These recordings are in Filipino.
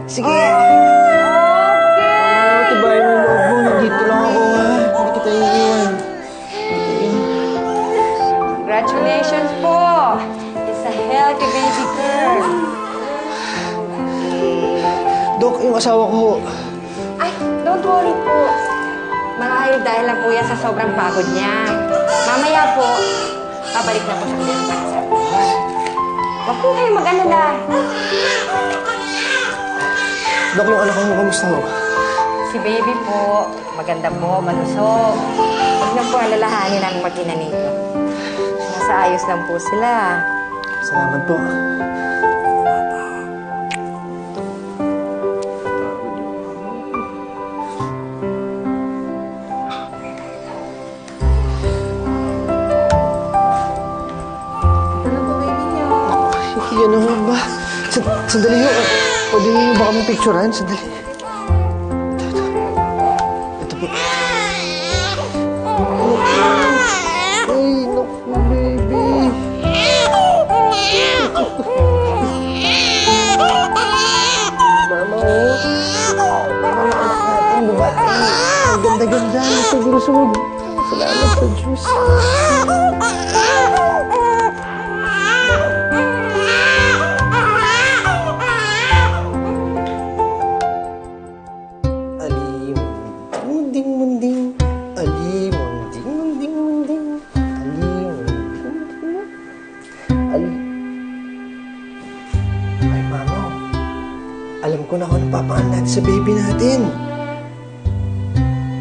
Sige! Tibayin mo yung loob mo. Nandito lang ako, ha? Hindi kita iiwan. Congratulations po! It's a healthy baby girl. Dok, yung asawa ko. Ay, don't worry po. Marahil dahil lang po yan sa sobrang pagod niya. Mamaya po, pabalik na po siya ngayon para sa atin. Huwag po kayo mag-alala. Dok, yung anak ko, kamusta ho? Si baby po, maganda po, malusog. Huwag na po alalahanin ang mag-ina nito. Nasa ayos lang po sila. Salamat po. Yan ho ba? Sandali ho. Pwede niyo ba kami picturean? Sandali. Ito po. Ay, naku, baby. Mama, oh. Mama, anak natin, babae. Ang ganda-ganda. Nasugurusog. Salamat sa Diyos. Alam ko na kung ano papangalan natin sa baby natin.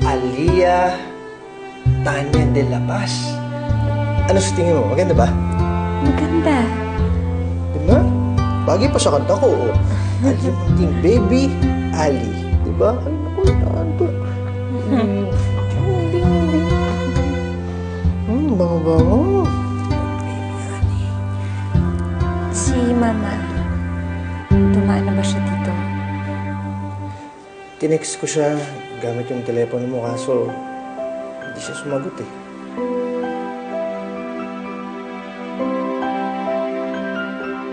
Alia Tanya de la Paz. Ano sa tingin mo? Maganda ba? Maganda. Diba? Bagay pa sa kanta ko. Oh. Ali munting baby Ali. Diba? Ay, naku, ito. Bango-bango. Si Mama, dumaan na ba siya dito? Tinext ko siya gamit yung telepono mo kaso hindi siya sumagot eh.